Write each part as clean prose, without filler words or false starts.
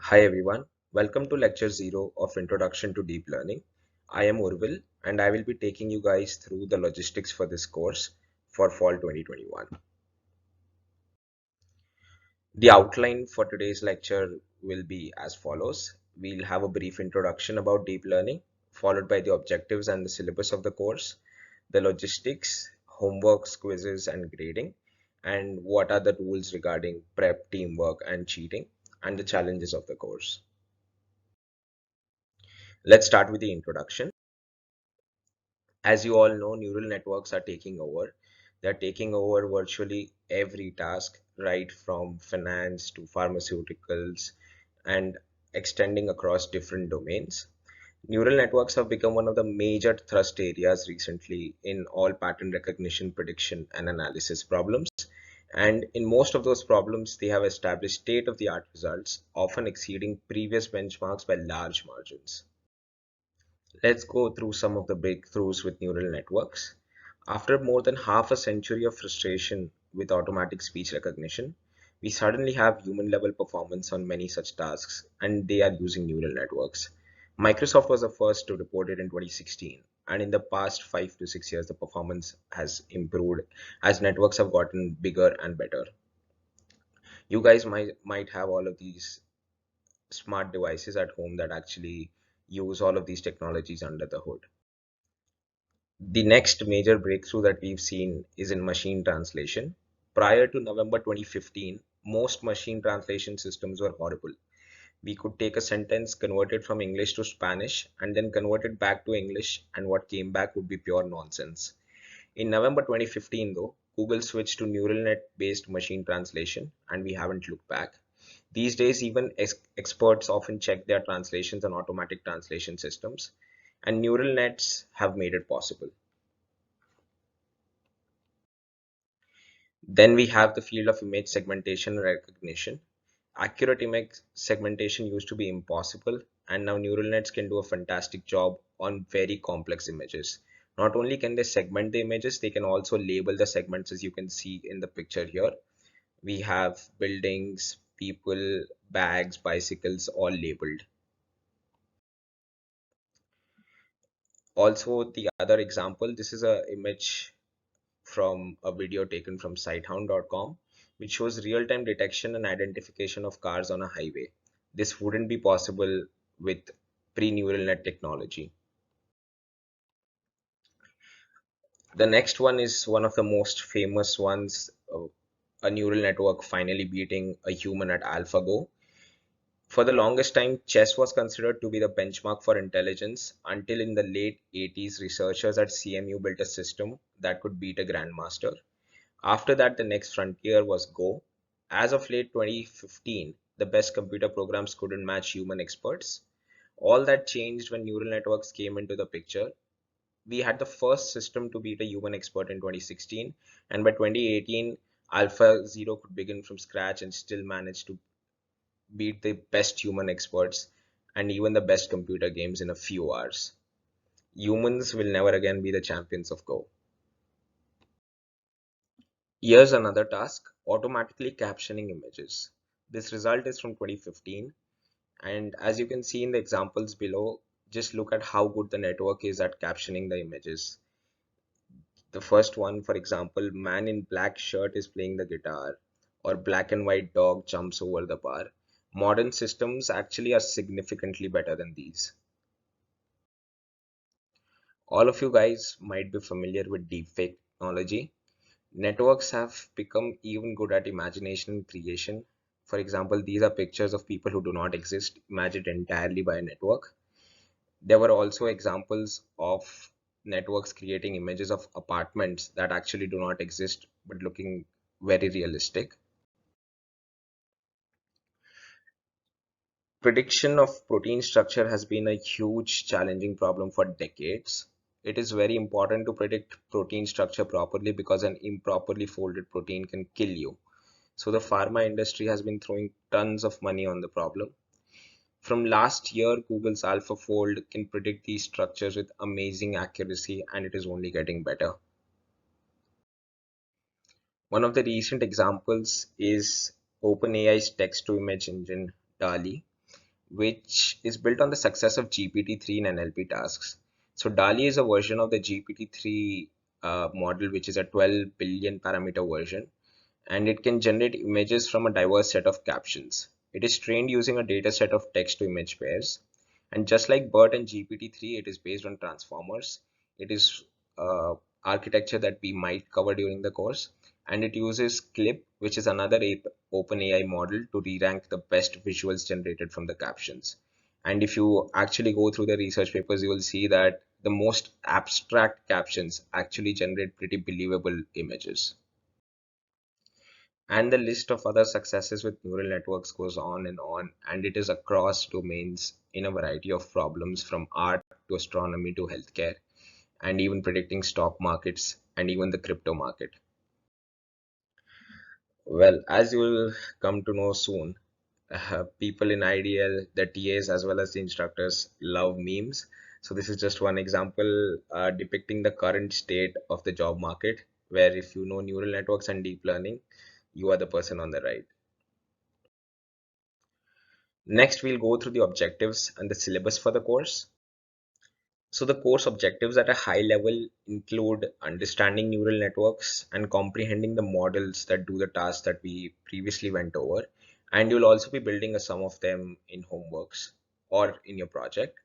Hi everyone, welcome to lecture 0 of Introduction to Deep Learning. I am Urvil and I will be taking you guys through the logistics for this course for fall 2021. The outline for today's lecture will be as follows. We'll have a brief introduction about deep learning, followed by the objectives and the syllabus of the course, the logistics, homeworks, quizzes, and grading, and what are the rules regarding prep, teamwork, and cheating, and the challenges of the course. Let's start with the introduction. As you all know, neural networks are taking over. They're taking over virtually every task, right from finance to pharmaceuticals and extending across different domains. Neural networks have become one of the major thrust areas recently in all pattern recognition, prediction, and analysis problems. And in most of those problems, they have established state-of-the-art results, often exceeding previous benchmarks by large margins. Let's go through some of the breakthroughs with neural networks. After more than half a century of frustration with automatic speech recognition, we suddenly have human level performance on many such tasks, and they are using neural networks. Microsoft was the first to report it in 2016, and in the past 5 to 6 years, the performance has improved as networks have gotten bigger and better. You guys might have all of these smart devices at home that actually use all of these technologies under the hood. The next major breakthrough that we've seen is in machine translation. Prior to November 2015, most machine translation systems were horrible. We could take a sentence, convert it from English to Spanish, and then convert it back to English, and what came back would be pure nonsense. In November 2015, though, Google switched to neural net based machine translation, and we haven't looked back. These days, even experts often check their translations on automatic translation systems, and neural nets have made it possible. Then we have the field of image segmentation and recognition. Accurate image segmentation used to be impossible, and now neural nets can do a fantastic job on very complex images. Not only can they segment the images, they can also label the segments, as you can see in the picture here. We have buildings, people, bags, bicycles, all labeled. Also, the other example, this is a image from a video taken from sitehound.com, which shows real-time detection and identification of cars on a highway. This wouldn't be possible with pre-neural net technology. The next one is one of the most famous ones, a neural network finally beating a human at AlphaGo. For the longest time, chess was considered to be the benchmark for intelligence until in the late 80s, researchers at CMU built a system that could beat a grandmaster. After that, the next frontier was Go. As of late 2015, the best computer programs couldn't match human experts. All that changed when neural networks came into the picture. We had the first system to beat a human expert in 2016, and by 2018, Alpha Zero could begin from scratch and still manage to beat the best human experts and even the best computer games in a few hours. Humans will never again be the champions of Go. Here's another task, automatically captioning images. This result is from 2015, and as you can see in the examples below, just look at how good the network is at captioning the images. The first one, for example, man in black shirt is playing the guitar, or black and white dog jumps over the bar. Modern systems actually are significantly better than these. All of you guys might be familiar with deepfake technology. Networks have become even good at imagination and creation. For example, these are pictures of people who do not exist, imagined entirely by a network. There were also examples of networks creating images of apartments that actually do not exist but looking very realistic. Prediction of protein structure has been a huge challenging problem for decades. It is very important to predict protein structure properly because an improperly folded protein can kill you. So the pharma industry has been throwing tons of money on the problem. From last year, Google's AlphaFold can predict these structures with amazing accuracy, and it is only getting better. One of the recent examples is OpenAI's text to image engine, DALI. which is built on the success of GPT-3 in NLP tasks. So DALI is a version of the GPT-3 model, which is a 12 billion parameter version, and it can generate images from a diverse set of captions. It is trained using a data set of text to image pairs. And just like BERT and GPT-3, it is based on transformers. It is architecture that we might cover during the course. And it uses CLIP, which is another open AI model to re-rank the best visuals generated from the captions. And if you actually go through the research papers, you will see that the most abstract captions actually generate pretty believable images. And the list of other successes with neural networks goes on, and it is across domains in a variety of problems from art to astronomy to healthcare, and even predicting stock markets and even the crypto market. Well, as you will come to know soon, people in IDL, the TAs as well as the instructors love memes. So this is just one example depicting the current state of the job market, where if you know neural networks and deep learning, you are the person on the right. Next, we'll go through the objectives and the syllabus for the course. So the course objectives at a high level include understanding neural networks and comprehending the models that do the tasks that we previously went over. And you'll also be building a sum of them in homeworks or in your project.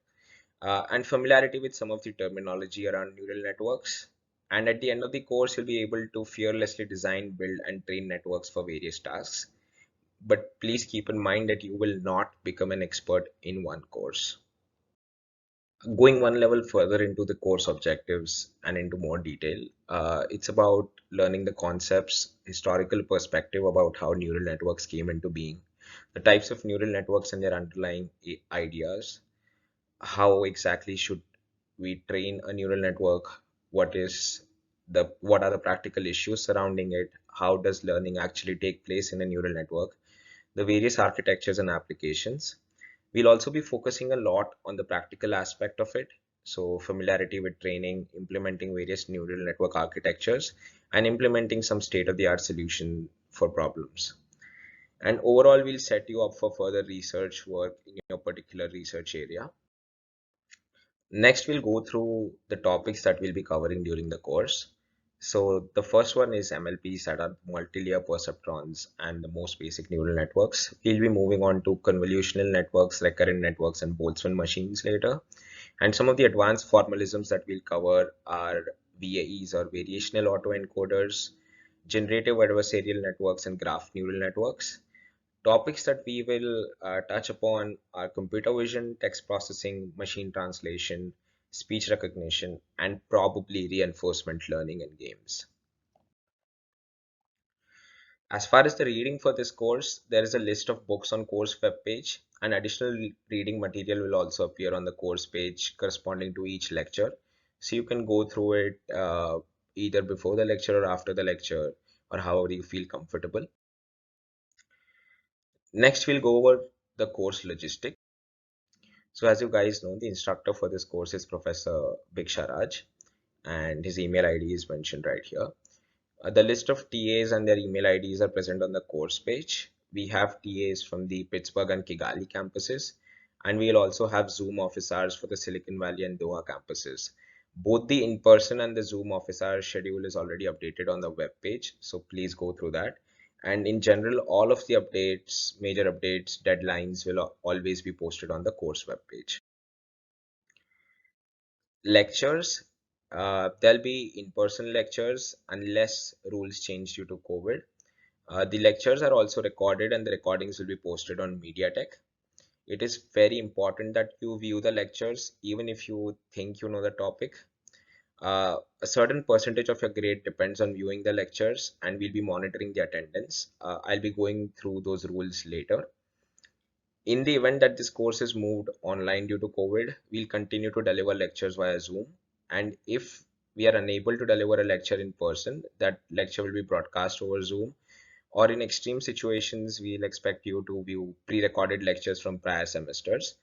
And familiarity with some of the terminology around neural networks. And at the end of the course, you'll be able to fearlessly design, build, and train networks for various tasks. But please keep in mind that you will not become an expert in one course. Going one level further into the course objectives and into more detail, it's about learning the concepts, historical perspective about how neural networks came into being, the types of neural networks and their underlying ideas, how exactly should we train a neural network, what are the practical issues surrounding it, how does learning actually take place in a neural network, the various architectures and applications. We'll also be focusing a lot on the practical aspect of it. So familiarity with training, implementing various neural network architectures, and implementing some state-of-the-art solution for problems. And overall, we'll set you up for further research work in your particular research area. Next, we'll go through the topics that we'll be covering during the course. So the first one is MLPs, that are multi-layer perceptrons and the most basic neural networks. We'll be moving on to convolutional networks, recurrent networks, and Boltzmann machines later. And some of the advanced formalisms that we'll cover are VAEs or variational autoencoders, generative adversarial networks, and graph neural networks. Topics that we will touch upon are computer vision, text processing, machine translation, speech recognition, and probably reinforcement learning in games. As far as the reading for this course, there is a list of books on course webpage, and additional reading material will also appear on the course page corresponding to each lecture. So you can go through it either before the lecture or after the lecture, or however you feel comfortable. Next, we'll go over the course logistics. So as you guys know, the instructor for this course is Professor Bhiksharaj, and his email ID is mentioned right here. The list of TAs and their email IDs are present on the course page. We have TAs from the Pittsburgh and Kigali campuses, and we'll also have Zoom office hours for the Silicon Valley and Doha campuses. Both the in-person and the Zoom office hour schedule is already updated on the web page, so please go through that. And in general, all of the updates, major updates, deadlines will always be posted on the course web page. Lectures, there'll be in-person lectures unless rules change due to COVID. The lectures are also recorded and the recordings will be posted on MediaTek. It is very important that you view the lectures even if you think you know the topic. A certain percentage of your grade depends on viewing the lectures, and we'll be monitoring the attendance. I'll be going through those rules later. In the event that this course is moved online due to COVID, we'll continue to deliver lectures via Zoom. And if we are unable to deliver a lecture in person, that lecture will be broadcast over Zoom. Or in extreme situations, we'll expect you to view pre-recorded lectures from prior semesters.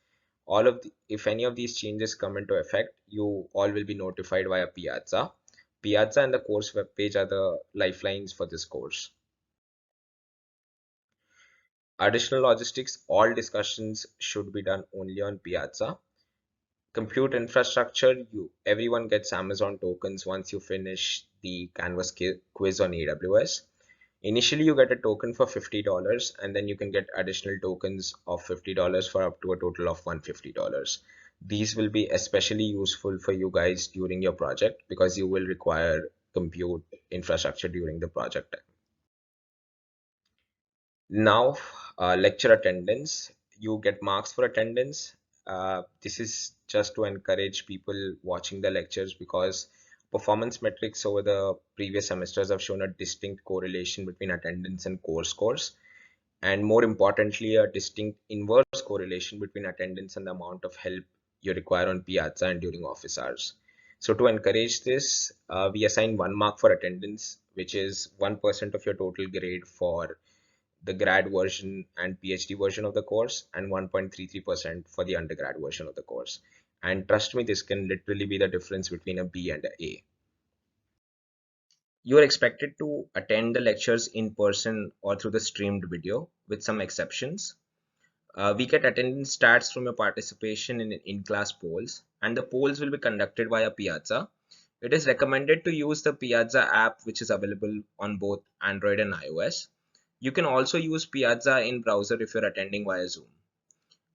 If any of these changes come into effect, you all will be notified via Piazza. Piazza and the course webpage are the lifelines for this course. Additional logistics, all discussions should be done only on Piazza. Compute infrastructure, everyone gets Amazon tokens once you finish the Canvas quiz on AWS. Initially, you get a token for $50, and then you can get additional tokens of $50 for up to a total of $150. These will be especially useful for you guys during your project because you will require compute infrastructure during the project. Now, lecture attendance. You get marks for attendance. This is just to encourage people watching the lectures because performance metrics over the previous semesters have shown a distinct correlation between attendance and course scores, and more importantly, a distinct inverse correlation between attendance and the amount of help you require on Piazza and during office hours. So to encourage this, we assign 1 mark for attendance, which is 1% of your total grade for the grad version and PhD version of the course, and 1.33% for the undergrad version of the course. And trust me, this can literally be the difference between a B and a A. You are expected to attend the lectures in person or through the streamed video, with some exceptions. We get attendance stats from your participation in in-class polls, and the polls will be conducted via Piazza. It is recommended to use the Piazza app, which is available on both Android and iOS. You can also use Piazza in browser if you're attending via Zoom.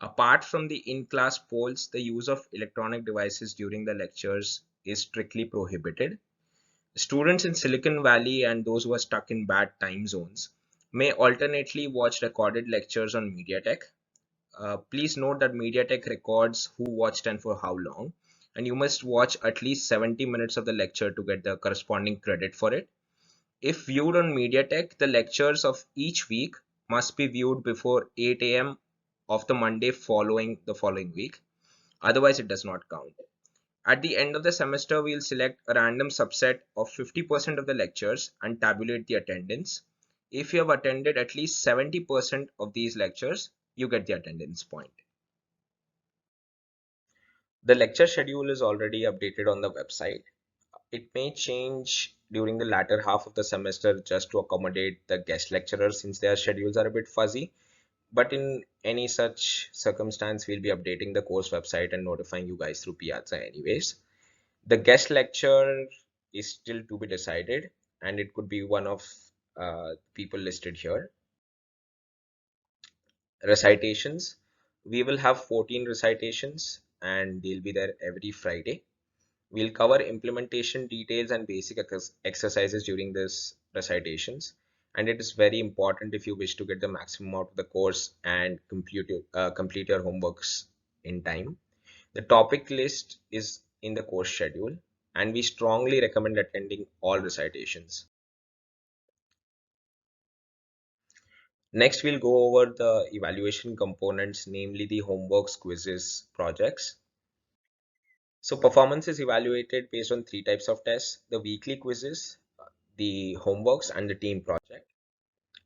Apart from the in-class polls, the use of electronic devices during the lectures is strictly prohibited. Students in Silicon Valley and those who are stuck in bad time zones may alternately watch recorded lectures on MediaTek. Please note that MediaTek records who watched and for how long, and you must watch at least 70 minutes of the lecture to get the corresponding credit for it. If viewed on MediaTek, the lectures of each week must be viewed before 8 a.m. of the Monday following the following week. Otherwise, it does not count. At the end of the semester, we'll select a random subset of 50% of the lectures and tabulate the attendance. If you have attended at least 70% of these lectures, you get the attendance point. The lecture schedule is already updated on the website. It may change during the latter half of the semester just to accommodate the guest lecturers since their schedules are a bit fuzzy. But in any such circumstance, we'll be updating the course website and notifying you guys through Piazza anyways. The guest lecture is still to be decided, and it could be one of people listed here. Recitations. We will have 14 recitations, and they'll be there every Friday. We'll cover implementation details and basic exercises during this recitations. And it is very important if you wish to get the maximum out of the course and complete your homeworks in time. The topic list is in the course schedule, and we strongly recommend attending all recitations. Next, we'll go over the evaluation components, namely the homeworks, quizzes, projects. So performance is evaluated based on 3 types of tests: the weekly quizzes, the homeworks, and the team project.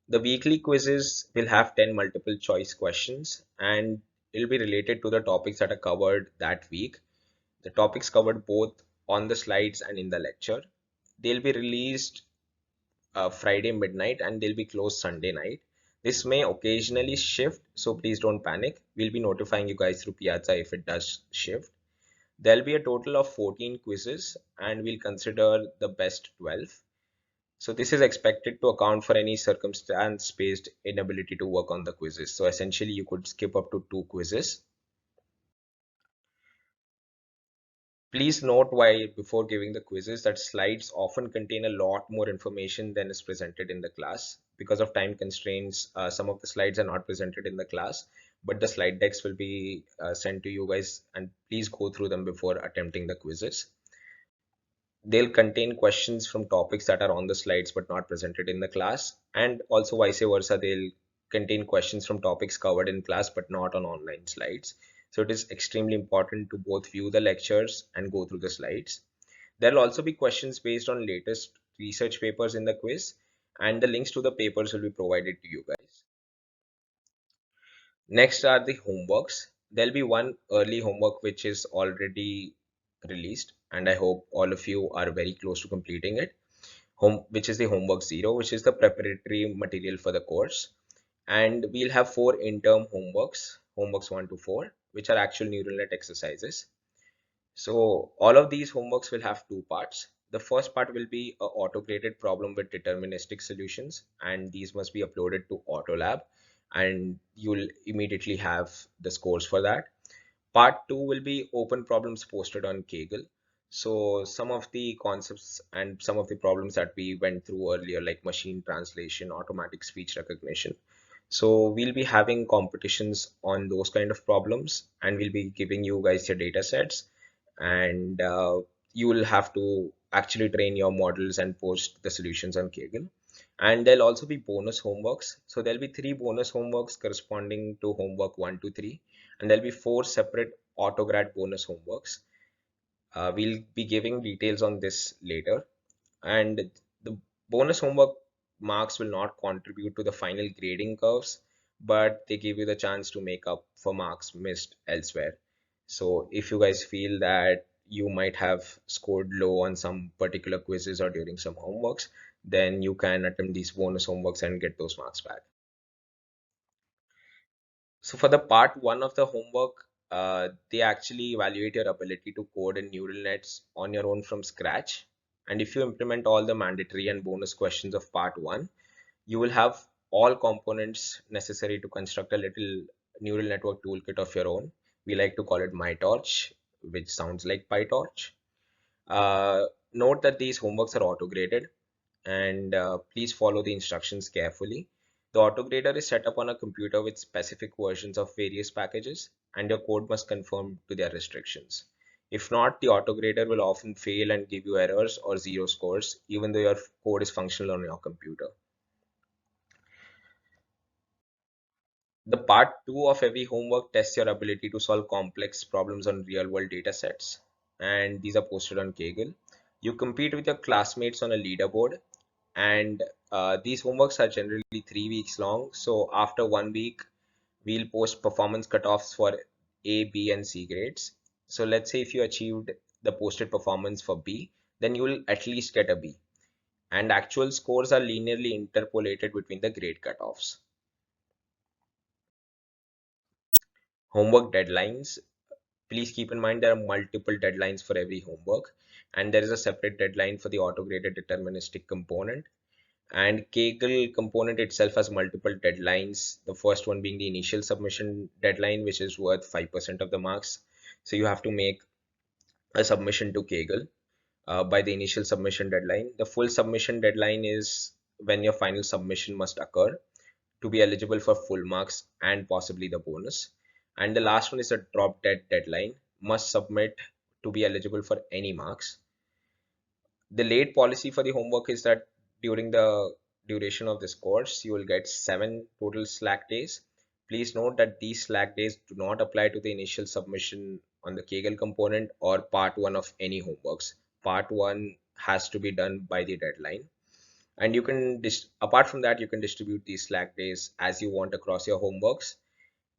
The weekly quizzes will have 10 multiple choice questions and it'll be related to the topics that are covered that week. The topics covered both on the slides and in the lecture. They'll be released Friday midnight and they'll be closed Sunday night. This may occasionally shift, so please don't panic. We'll be notifying you guys through Piazza if it does shift. There'll be a total of 14 quizzes and we'll consider the best 12. So this is expected to account for any circumstance-based inability to work on the quizzes. So essentially you could skip up to 2 quizzes. Please note why before giving the quizzes that slides often contain a lot more information than is presented in the class. Because of time constraints, some of the slides are not presented in the class, but the slide decks will be sent to you guys, and please go through them before attempting the quizzes. They'll contain questions from topics that are on the slides but not presented in the class, and also vice versa, they'll contain questions from topics covered in class but not on online slides. So it is extremely important to both view the lectures and go through the slides. There'll also be questions based on latest research papers in the quiz, and the links to the papers will be provided to you guys. Next are the homeworks. There'll be one early homework which is already released, and I hope all of you are very close to completing it. Which is the homework 0, which is the preparatory material for the course. And we'll have four interim homeworks 1 to 4, which are actual neural net exercises. So all of these homeworks will have two parts. The first part will be a auto-created problem with deterministic solutions, and these must be uploaded to AutoLab, and you'll immediately have the scores for that. Part two will be open problems posted on Kaggle. So some of the concepts and some of the problems that we went through earlier, like machine translation, automatic speech recognition. So we'll be having competitions on those kind of problems, and we'll be giving you guys your data sets, and you will have to actually train your models and post the solutions on Kaggle. And there'll also be bonus homeworks. So there'll be three bonus homeworks corresponding to homework 1 to 3, and there'll be four separate autograd bonus homeworks. We'll be giving details on this later. And the bonus homework marks will not contribute to the final grading curves, but they give you the chance to make up for marks missed elsewhere. So if you guys feel that you might have scored low on some particular quizzes or during some homeworks, then you can attempt these bonus homeworks and get those marks back. So for the part one of the homework, they actually evaluate your ability to code in neural nets on your own from scratch. And if you implement all the mandatory and bonus questions of part one, you will have all components necessary to construct a little neural network toolkit of your own. We like to call it MyTorch, which sounds like PyTorch. Note that these homeworks are auto-graded, and please follow the instructions carefully. The autograder is set up on a computer with specific versions of various packages, and your code must conform to their restrictions. If not, the autograder will often fail and give you errors or zero scores, even though your code is functional on your computer. The part two of every homework tests your ability to solve complex problems on real world data sets, and these are posted on Kaggle. You compete with your classmates on a leaderboard, and these homeworks are generally 3 weeks long. So after 1 week, we'll post performance cutoffs for A, B, and C grades. So let's say if you achieved the posted performance for B, then you will at least get a B. And actual scores are linearly interpolated between the grade cutoffs. Homework deadlines. Please keep in mind there are multiple deadlines for every homework, and there is a separate deadline for the auto-graded deterministic component. And Kaggle component itself has multiple deadlines. The first one being the initial submission deadline, which is worth 5% of the marks. So you have to make a submission to Kaggle by the initial submission deadline. The full submission deadline is when your final submission must occur to be eligible for full marks and possibly the bonus. And the last one is a drop dead deadline, must submit to be eligible for any marks. The late policy for the homework is that during the duration of this course, you will get 7 total Slack days. Please note that these Slack days do not apply to the initial submission on the Kaggle component or part one of any homeworks. Part one has to be done by the deadline. And you can, apart from that, you can distribute these Slack days as you want across your homeworks.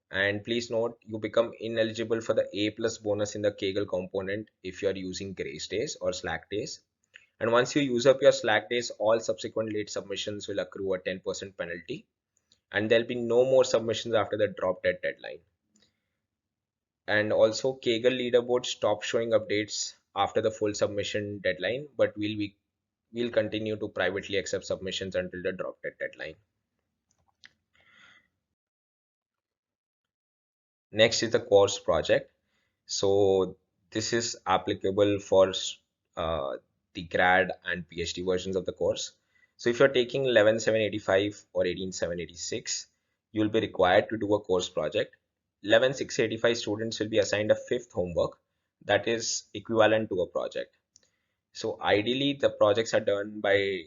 And please note, you become ineligible for the A plus bonus in the Kaggle component if you are using grace days or Slack days. And once you use up your Slack days, all subsequent late submissions will accrue a 10% penalty, and there'll be no more submissions after the drop dead deadline. And also, Kaggle leaderboard stop showing updates after the full submission deadline, but we'll continue to privately accept submissions until the drop dead deadline. Next is the course project. So this is applicable for the grad and PhD versions of the course. So if you're taking 11785 or 18786, you'll be required to do a course project. 11685 students will be assigned a fifth homework that is equivalent to a project. So ideally, the projects are done by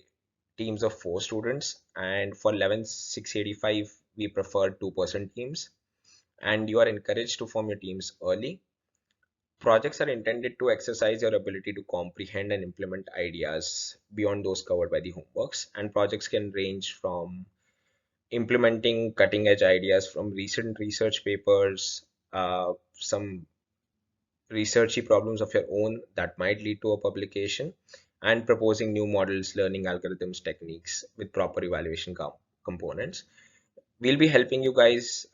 teams of 4 students, and for 11685, we prefer 2-person teams, and you are encouraged to form your teams early. Projects are intended to exercise your ability to comprehend and implement ideas beyond those covered by the homeworks. And projects can range from implementing cutting edge ideas from recent research papers, some researchy problems of your own that might lead to a publication, and proposing new models, learning algorithms, techniques with proper evaluation components. We'll be helping you guys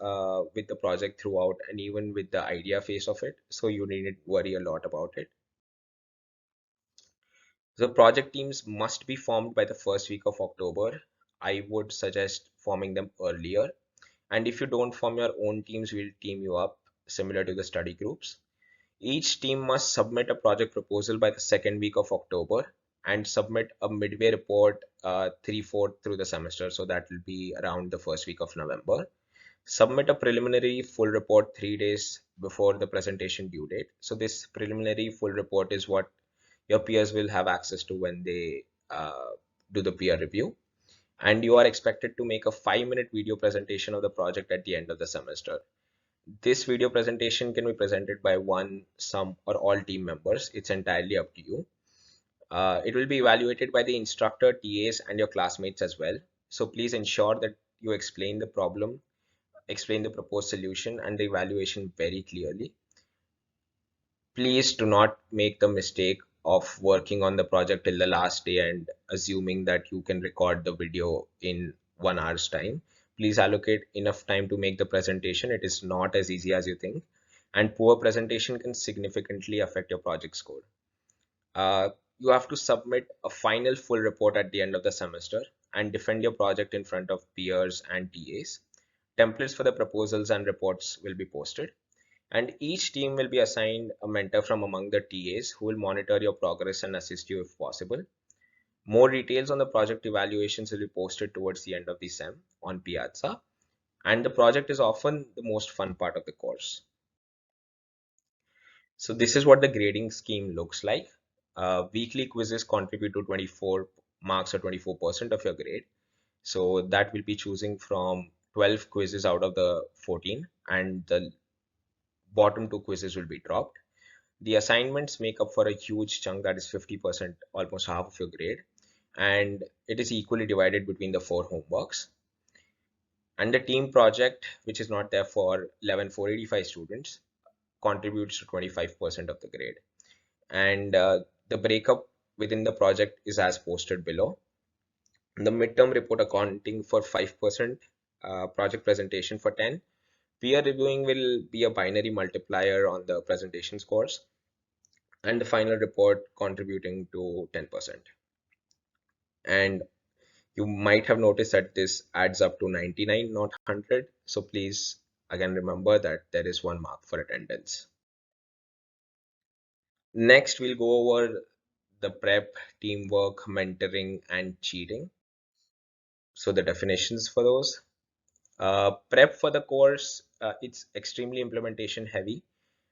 with the project throughout and even with the idea phase of it, so you needn't worry a lot about it. The project teams must be formed by the first week of October. I would suggest forming them earlier. And if you don't form your own teams, we'll team you up similar to the study groups. Each team must submit a project proposal by the second week of October and submit a midway report 3/4 through the semester. So that will be around the first week of November. Submit a preliminary full report 3 days before the presentation due date. So this preliminary full report is what your peers will have access to when they do the peer review. And you are expected to make a 5-minute video presentation of the project at the end of the semester. This video presentation can be presented by one, some, or all team members. It's entirely up to you. It will be evaluated by the instructor, TAs, and your classmates as well. So please ensure that you explain the problem, explain the proposed solution, and the evaluation very clearly. Please do not make the mistake of working on the project till the last day and assuming that you can record the video in 1 hour's time. Please allocate enough time to make the presentation. It is not as easy as you think, and poor presentation can significantly affect your project score. Uh, you have to submit a final full report at the end of the semester and defend your project in front of peers and TAs. Templates for the proposals and reports will be posted, and each team will be assigned a mentor from among the TAs who will monitor your progress and assist you if possible. More details on the project evaluations will be posted towards the end of the sem on Piazza, and the project is often the most fun part of the course. So this is what the grading scheme looks like. Weekly quizzes contribute to 24 marks or 24% of your grade. So that will be choosing from 12 quizzes out of the 14, and the bottom two quizzes will be dropped. The assignments make up for a huge chunk, that is 50%, almost half of your grade, and it is equally divided between the four homeworks. And the team project, which is not there for 11,485 students, contributes to 25% of the grade. And the breakup within the project is as posted below. The midterm report accounting for 5%, project presentation for 10. Peer reviewing will be a binary multiplier on the presentation scores, and the final report contributing to 10%. And you might have noticed that this adds up to 99, not 100. So please again remember that there is 1 mark for attendance. Next, we'll go over the prep, teamwork, mentoring, and cheating. So the definitions for those. Prep for the course, it's extremely implementation heavy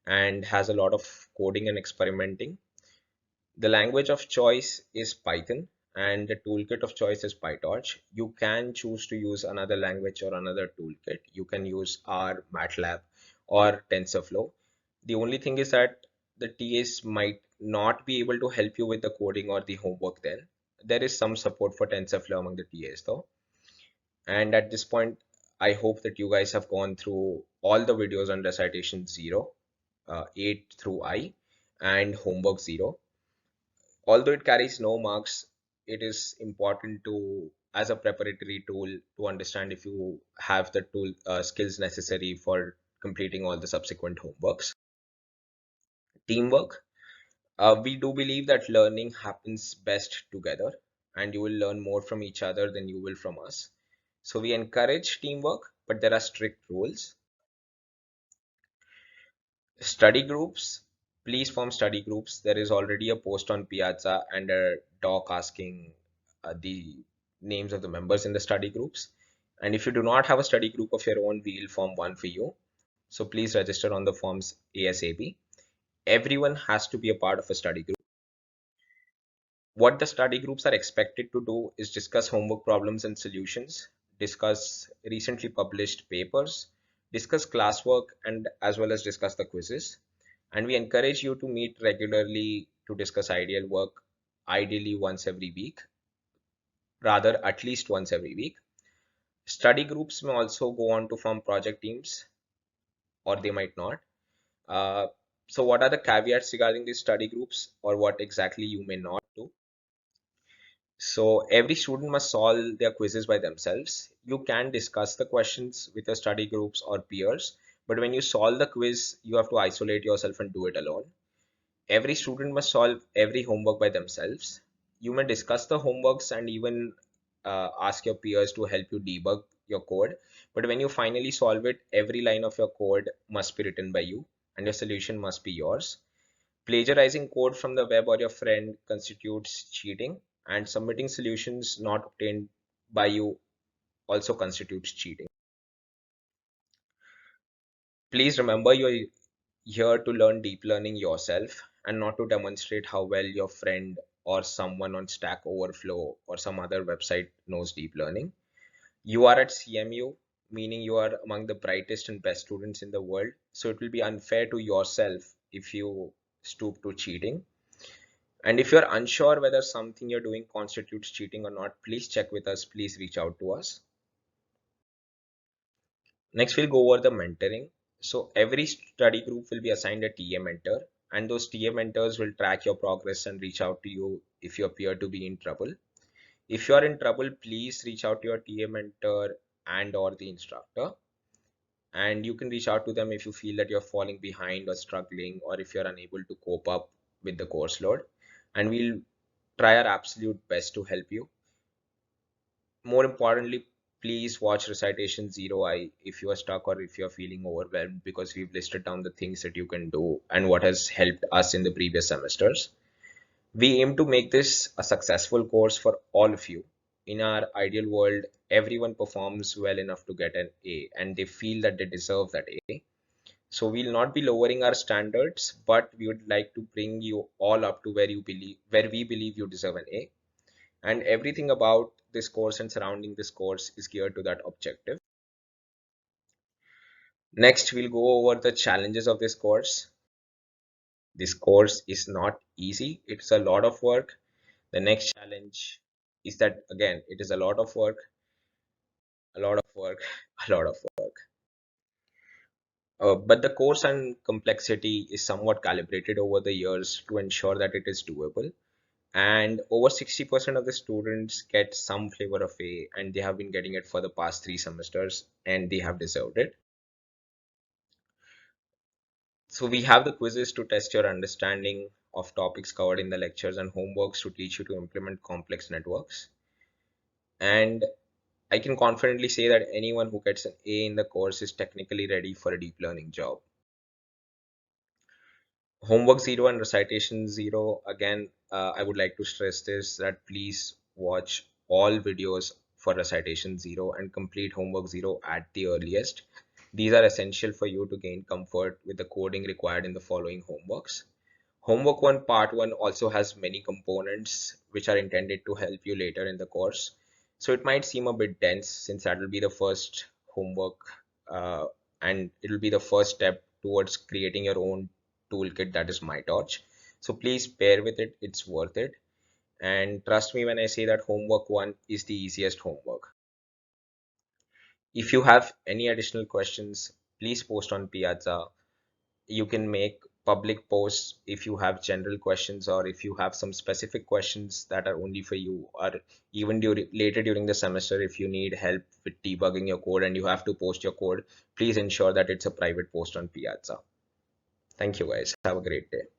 and has a lot of coding and experimenting. The language of choice is Python and the toolkit of choice is PyTorch. You can choose to use another language or another toolkit. You can use R, MATLAB, or TensorFlow. The only thing is that the TAs might not be able to help you with the coding or the homework then. There is some support for TensorFlow among the TAs though. And at this point, I hope that you guys have gone through all the videos on Recitation 0, 8 through I, and Homework 0. Although it carries no marks, it is important to, as a preparatory tool, to understand if you have the tool skills necessary for completing all the subsequent homeworks. Teamwork. We do believe that learning happens best together, and you will learn more from each other than you will from us. So we encourage teamwork, but there are strict rules. Study groups. Please form study groups. There is already a post on Piazza and a doc asking the names of the members in the study groups. And if you do not have a study group of your own, we will form one for you. So please register on the forms ASAP. Everyone has to be a part of a study group. What the study groups are expected to do is discuss homework problems and solutions, discuss recently published papers, discuss classwork, and as well as discuss the quizzes. And we encourage you to meet regularly to discuss ideal work, ideally once every week, rather at least once every week. Study groups may also go on to form project teams, or they might not. Uh, so what are the caveats regarding these study groups, or what exactly you may not do? So every student must solve their quizzes by themselves. You can discuss the questions with your study groups or peers, but when you solve the quiz, you have to isolate yourself and do it alone. Every student must solve every homework by themselves. You may discuss the homeworks and even ask your peers to help you debug your code. But when you finally solve it, every line of your code must be written by you and your solution must be yours. Plagiarizing code from the web or your friend constitutes cheating, and submitting solutions not obtained by you also constitutes cheating. Please remember you're here to learn deep learning yourself and not to demonstrate how well your friend or someone on Stack Overflow or some other website knows deep learning. You are at CMU, meaning you are among the brightest and best students in the world, so it will be unfair to yourself if you stoop to cheating. And if you're unsure whether something you're doing constitutes cheating or not, please check with us, please reach out to us. Next, we'll go over the mentoring. So every study group will be assigned a TA mentor, and those TA mentors will track your progress and reach out to you if you appear to be in trouble. If you are in trouble, please reach out to your TA mentor and or the instructor. And you can reach out to them if you feel that you're falling behind or struggling, or if you're unable to cope up with the course load. And we'll try our absolute best to help you. More importantly, please watch Recitation Zero I if you are stuck or if you're feeling overwhelmed, because we've listed down the things that you can do and what has helped us in the previous semesters. We aim to make this a successful course for all of you. In our ideal world, everyone performs well enough to get an A and they feel that they deserve that A. So we'll not be lowering our standards, but we would like to bring you all up to where we believe you deserve an A, and everything about this course and surrounding this course is geared to that objective. Next, we'll go over the challenges of this course. This course is not easy, it's a lot of work. The next challenge is that again, it is a lot of work, a lot of work, a lot of work. But the course and complexity is somewhat calibrated over the years to ensure that it is doable. And over 60% of the students get some flavor of A, and they have been getting it for the past 3 semesters, and they have deserved it. So we have the quizzes to test your understanding of topics covered in the lectures and homeworks to teach you to implement complex networks. And I can confidently say that anyone who gets an A in the course is technically ready for a deep learning job. Homework zero and recitation zero, again, I would like to stress this, that please watch all videos for recitation zero and complete homework zero at the earliest. These are essential for you to gain comfort with the coding required in the following homeworks. Homework 1 Part 1 also has many components which are intended to help you later in the course. So it might seem a bit dense since that will be the first homework, uh, and it will be the first step towards creating your own toolkit that is MyTorch. So please bear with it, it's worth it. And trust me when I say that homework 1 is the easiest homework. If you have any additional questions, please post on Piazza. You can make public posts if you have general questions, or if you have some specific questions that are only for you, or even later during the semester if you need help with debugging your code and you have to post your code, please ensure that it's a private post on Piazza. Thank you guys, have a great day.